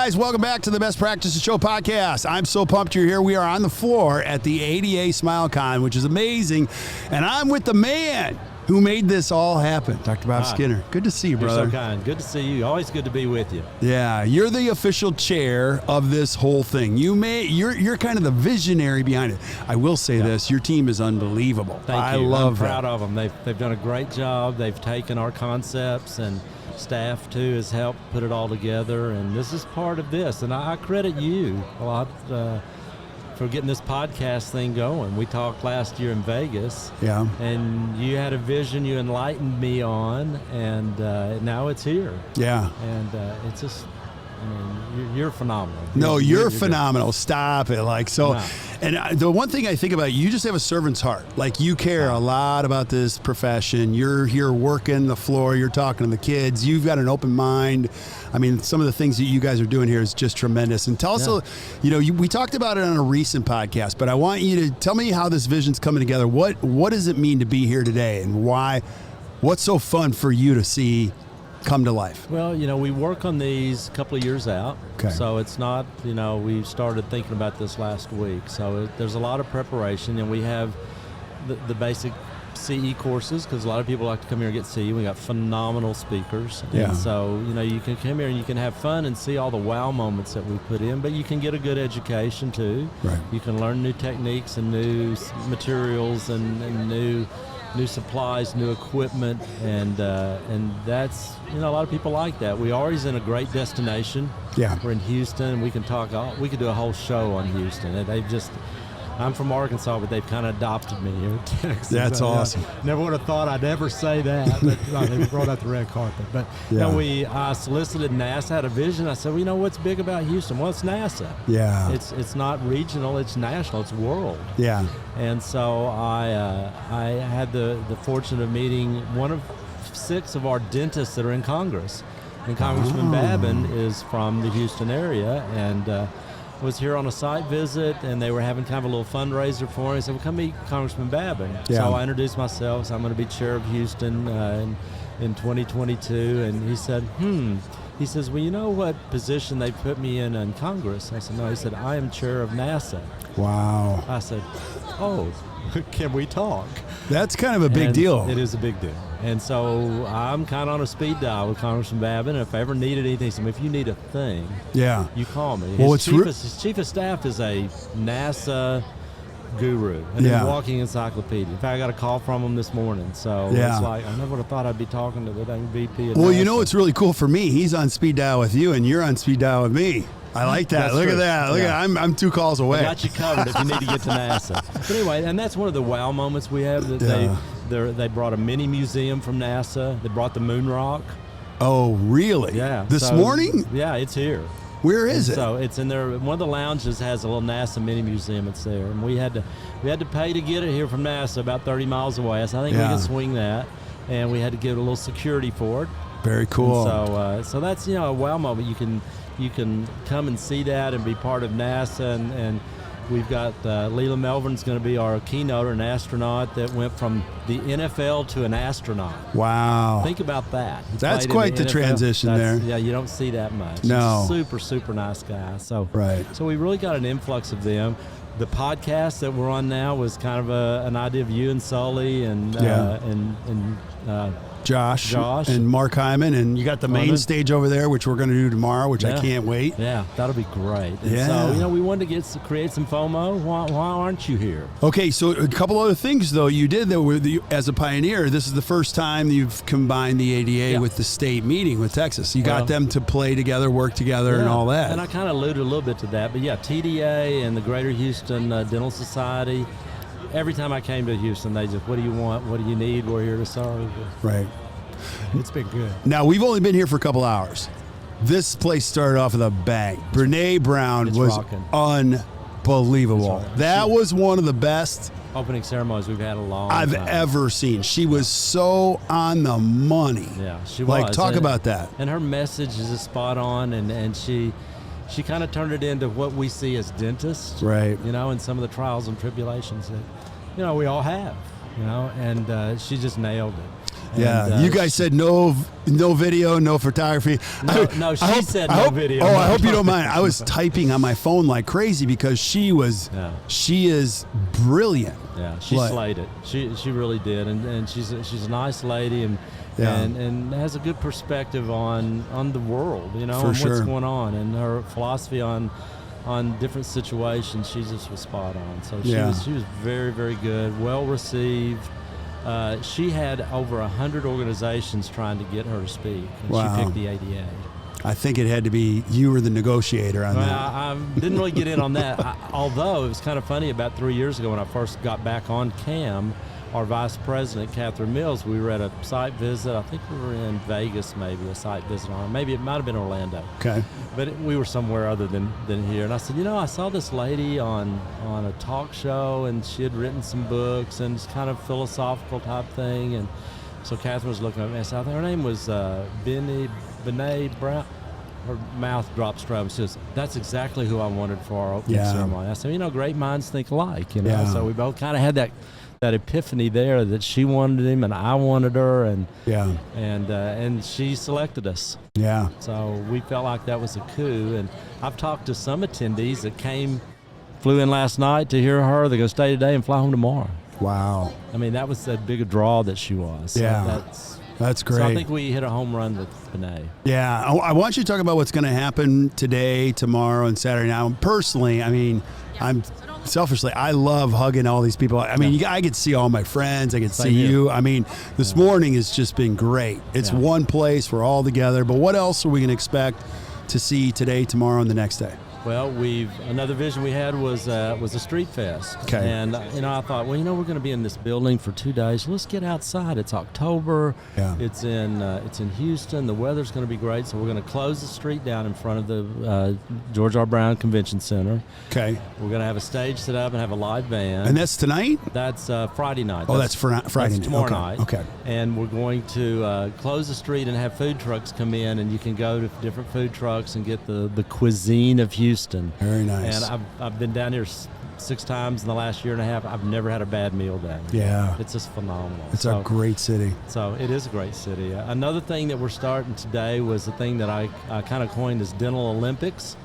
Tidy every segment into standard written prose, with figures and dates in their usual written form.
guys, welcome back to the Best Practices Show podcast. I'm so pumped you're here. We are on the floor at the ADA SmileCon, which is amazing. And I'm with the man who made this all happen, Dr. Bob Skinner. Good to see you, brother. You're so kind. Good to see you. Always good to be with you. Yeah, you're the official chair of this whole thing. You're kind of the visionary behind it. I will say this, your team is unbelievable. Thank you. I'm proud of them. They've done a great job. They've taken our concepts, and staff too has helped put it all together, and this is part of this. And I credit you a lot for getting this podcast thing going. We talked last year in Vegas, and you had a vision you enlightened me on, and now it's here. Yeah. And it's just, I mean, you're phenomenal. You're phenomenal. Good. Stop it. And the one thing I think about, you just have a servant's heart. Like, you care a lot about this profession. You're here working the floor. You're talking to the kids. You've got an open mind. I mean, some of the things that you guys are doing here is just tremendous. And tell us, we talked about it on a recent podcast, but I want you to tell me how this vision's coming together. What does it mean to be here today, and why? What's so fun for you to see come to life? Well, we work on these a couple of years out. Okay. So it's not, we started thinking about this last week. So there's a lot of preparation, and we have the basic CE courses, because a lot of people like to come here and get CE. We got phenomenal speakers. Yeah. And so, you can come here and you can have fun and see all the wow moments that we put in, but you can get a good education too. Right. You can learn new techniques and new materials and new supplies, new equipment, and that's, a lot of people like that. We're always in a great destination. Yeah. We're in Houston. We can we could do a whole show on Houston. I'm from Arkansas, but they've kind of adopted me here in Texas. That's awesome. Never would have thought I'd ever say that, but they brought out the red carpet. But I solicited NASA, had a vision. I said, what's big about Houston? Well, it's NASA. Yeah. It's not regional, it's national, it's world. Yeah. And so I had the fortune of meeting one of 6 of our dentists that are in Congress. And Congressman Babin is from the Houston area, and was here on a site visit, and they were having kind of a little fundraiser for him. He said, well, come meet Congressman Babin. Yeah. So I introduced myself. So I'm going to be chair of Houston in 2022. And he said, He says, well, you know what position they put me in Congress? I said, no. He said, I am chair of NASA. Wow. I said, oh, can we talk? That's kind of a big deal. It is a big deal. And so I'm kind of on a speed dial with Congressman Babin. If I ever needed anything, he said, if you need a thing, you call me. Well, his chief of staff is a NASA guru and a walking encyclopedia. In fact, I got a call from him this morning. So it's like, I never would have thought I'd be talking to the dang VP of NASA. It's really cool for me. He's on speed dial with you, and you're on speed dial with me. I like that. Look at that. Look at that. I'm 2 calls away. I got you covered if you need to get to NASA. But anyway, and that's one of the wow moments we have. That they brought a mini museum from NASA. They brought the moon rock. Oh, really? Yeah. This morning? Yeah, it's here. Where is it? So it's in there. One of the lounges has a little NASA mini museum. It's there, and we had to pay to get it here from NASA, about 30 miles away. So I think we can swing that, and we had to give a little security for it. Very cool. And so that's a wow moment. You can come and see that and be part of NASA, and we've got Leela Melvin's going to be our keynoter, an astronaut that went from the NFL to an astronaut. Wow. Think about that. That's quite the transition there. Yeah, you don't see that much. No. He's a super, super nice guy. So we really got an influx of them. The podcast that we're on now was kind of an idea of you and Sully and Josh and Mark Hyman, and you got the main stage over there, which we're going to do tomorrow, which I can't wait. Yeah, that'll be great. And so, we wanted to create some FOMO. Why aren't you here? Okay, so a couple other things, though. You did, as a pioneer, this is the first time you've combined the ADA with the state meeting with Texas. You got them to play together, work together, and all that. And I kind of alluded a little bit to that. But TDA and the Greater Houston Dental Society, every time I came to Houston, they just, what do you want? What do you need? We're here to serve. Right. It's been good. Now, we've only been here for a couple hours. This place started off with a bang. Brené Brown was unbelievable. Right. That was one of the best opening ceremonies we've had a long I've time. ever seen. She was so on the money. Yeah, she was. Talk about that. And her message is spot on, and she kind of turned it into what we see as dentists. Right. And some of the trials and tribulations that, we all have, and she just nailed it. Yeah, you guys said no video, no photography. She said no video. Oh, I hope you don't mind. I was typing on my phone like crazy because she is brilliant. Yeah, she slayed it. She really did, and she's a nice lady, and has a good perspective on the world, and what's going on, and her philosophy on different situations. She just was spot on. So she was very, very good, well received. She had over 100 organizations trying to get her to speak, and she picked the ADA. I think it had to be you were the negotiator on that. I didn't really get in on that, although it was kind of funny. About 3 years ago when I first got back on CAM, our vice president, Catherine Mills, we were at a site visit. I think we were in Vegas, maybe a site visit on. Maybe it might have been Orlando. Okay. But we were somewhere other than here. And I said, I saw this lady on a talk show, and she had written some books, and it's kind of philosophical type thing. And so Catherine was looking at me. I said, her name was Brené Brown. Her mouth dropped straight. She says, that's exactly who I wanted for our opening ceremony. I said, great minds think alike. So we both kind of had that epiphany there that she wanted him and I wanted her, and she selected us. Yeah. So we felt like that was a coup. And I've talked to some attendees that flew in last night to hear her. They're going to stay today and fly home tomorrow. Wow. I mean, that was that big a draw that she was. So that's great. So I think we hit a home run with Brené. Yeah. I want you to talk about what's going to happen today, tomorrow, and Saturday. Now, personally, selfishly, I love hugging all these people. I mean, I get to see all my friends. I get to see you. I mean, this morning has just been great. It's one place. We're all together. But what else are we going to expect to see today, tomorrow, and the next day? Well, another vision we had was a street fest. Okay. And I thought, we're going to be in this building for 2 days. Let's get outside. It's October. Yeah. It's in Houston. The weather's going to be great. So we're going to close the street down in front of the George R. Brown Convention Center. Okay. We're going to have a stage set up and have a live band. And that's tonight? That's Friday night. Oh, that's Friday night. That's tomorrow night. Okay. And we're going to close the street and have food trucks come in, and you can go to different food trucks and get the cuisine of Houston. Very nice. And I've been down here 6 times in the last year and a half. I've never had a bad meal down here. Yeah. It's just phenomenal. It's a great city. So it is a great city. Another thing that we're starting today was the thing that I kind of coined as Dental Olympics.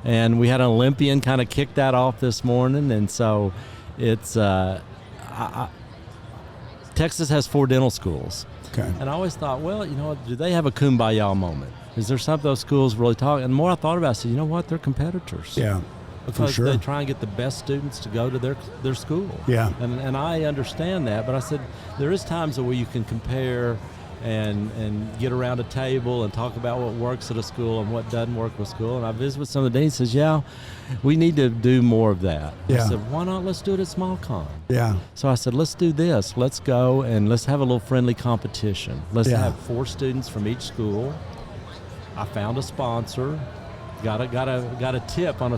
And we had an Olympian kind of kick that off this morning. And so it's Texas has 4 dental schools. Okay. And I always thought, do they have a kumbaya moment? Is there some of those schools really talking? And the more I thought about it, I said, you know what? They're competitors. Yeah. Because they try and get the best students to go to their school. Yeah. And I understand that, but I said there is times where you can compare and get around a table and talk about what works at a school and what doesn't work with school. And I visited with some of the deans and says, we need to do more of that. Yeah. I said, why not? Let's do it at SmileCon. Yeah. So I said, let's do this. Let's go and let's have a little friendly competition. Let's have 4 students from each school. I found a sponsor, got a tip on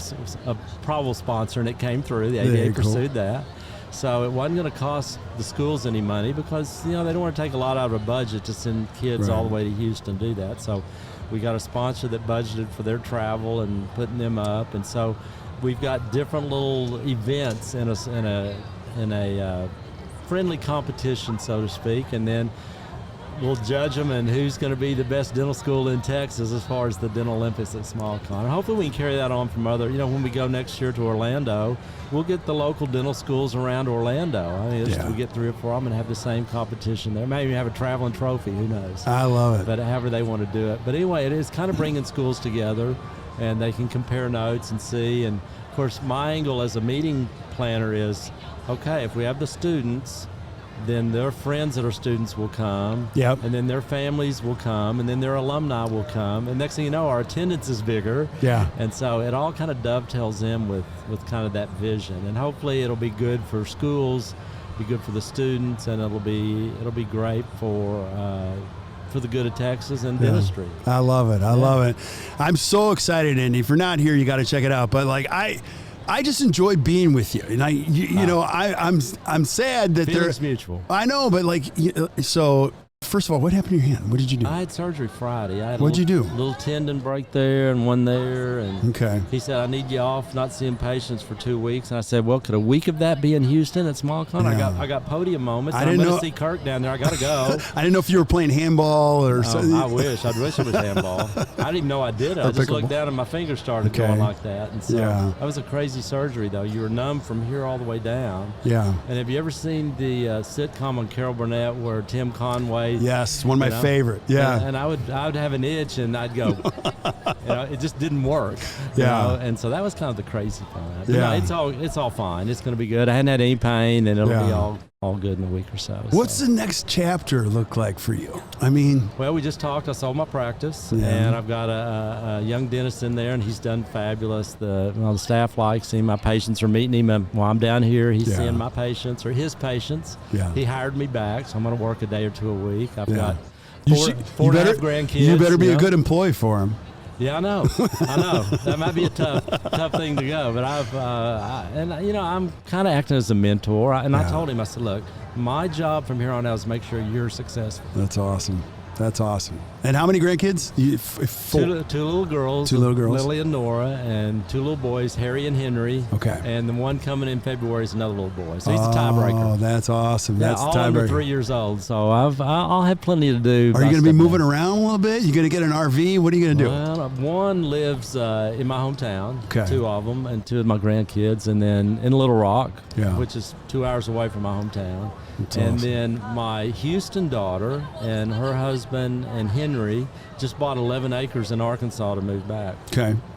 a probable sponsor, and it came through. The ADA pursued that. So it wasn't going to cost the schools any money because, they don't want to take a lot out of a budget to send kids all the way to Houston to do that. So we got a sponsor that budgeted for their travel and putting them up. And so we've got different little events in a friendly competition, so to speak, and then we'll judge them and who's going to be the best dental school in Texas as far as the Dental Olympics at SmileCon. And hopefully we can carry that on from other, when we go next year to Orlando, we'll get the local dental schools around Orlando. I mean, we get 3 or 4, I'm going to have the same competition there. Maybe have a traveling trophy, who knows. I love it. But however they want to do it. But anyway, it is kind of bringing schools together, and they can compare notes and see. And of course, my angle as a meeting planner is, okay, if we have the students, then their friends that are students will come, and then their families will come, and then their alumni will come, and next thing you know, our attendance is bigger, and so it all kind of dovetails in with kind of that vision, and hopefully it'll be good for schools, be good for the students, and it'll be great for the good of Texas and dentistry. I love it. I love it. I'm so excited, and if you're not here, you got to check it out. But I just enjoy being with you, and I'm sad that feelings mutual. I know, but so First of all, what happened to your hand? What did you do? I had surgery Friday. I had What'd you do? A little tendon break there and one there. And Okay. he said, I need you off, not seeing patients for 2 weeks. And I said, well, could a week of that be in Houston at SmileCon? Yeah. I got podium moments. I I'm didn't going know- to see Kirk down there. I got to go. I didn't know if you were playing handball or something. I wish it was handball. I didn't even know I did it. I just looked down and my fingers started going like that. And so that was a crazy surgery, though. You were numb from here all the way down. Yeah. And have you ever seen the sitcom on Carol Burnett where Tim Conway? Yes, one of my favorite. Yeah. And I would have an itch and I'd go, it just didn't work. You know? And so that was kind of the crazy part. Yeah. It's all fine. It's going to be good. I hadn't had any pain and it'll be all good in a week or so. What's the next chapter look like for you? I mean, well, we just talked. I sold my practice, Yeah. and I've got a young dentist in there, and he's done fabulous. The staff likes him. My patients are meeting him. And while I'm down here, he's seeing my patients or his patients. Yeah. He hired me back, so I'm going to work a day or two a week. I've got you four and a half grandkids. You better be a good employee for him. Yeah, I know. That might be a tough thing to go, but I'm kind of acting as a mentor. I told him, I said, look, my job from here on out is make sure you're successful. That's awesome. That's awesome. And how many grandkids? Two little girls. Two little girls. Lily and Nora, and two little boys, Harry and Henry. Okay. And the one coming in February is another little boy. So he's a tiebreaker. Oh, that's awesome. That's all under 3 years old. So I'll have plenty to do. Are you going to be moving around a little bit? You going to get an RV? What are you going to do? Well, one lives in my hometown. Okay. Two of them, and two of my grandkids, and then in Little Rock, which is 2 hours away from my hometown. That's and awesome. then my Houston daughter and her husband and Henry just bought 11 acres in Arkansas to move back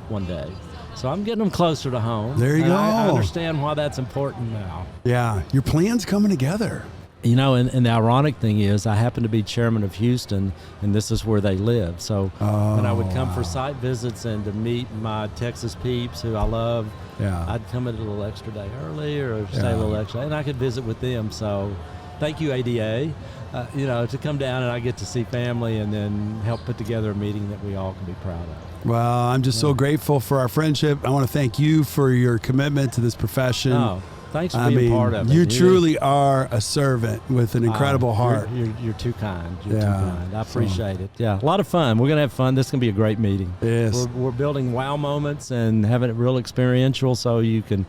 one day. So I'm getting them closer to home. There you go. I understand why that's important now. Yeah, your plan's coming together. You know, and the ironic thing is I happen to be chairman of Houston, and this is where they live. So when I would come for site visits and to meet my Texas peeps who I love, I'd come in a little extra day early or stay a little extra, and I could visit with them. So thank you, ADA, to come down and I get to see family and then help put together a meeting that we all can be proud of. Well, I'm just so grateful for our friendship. I want to thank you for your commitment to this profession. Oh, thanks for being part of it. You truly are a servant with an incredible heart. You're too kind. You're too kind. I appreciate it. Yeah, a lot of fun. We're going to have fun. This is going to be a great meeting. Yes. We're building wow moments and having it real experiential so you can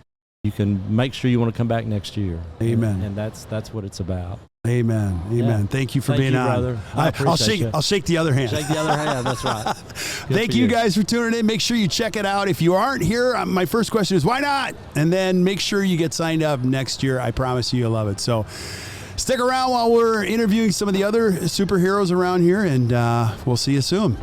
make sure you want to come back next year. Amen. And that's what it's about. Amen. Amen. Yeah. Thank you for being on. Brother. I'll shake the other hand. Shake the other hand. That's right. Thank you guys for tuning in. Make sure you check it out. If you aren't here, my first question is why not? And then make sure you get signed up next year. I promise you'll love it. So stick around while we're interviewing some of the other superheroes around here, and we'll see you soon.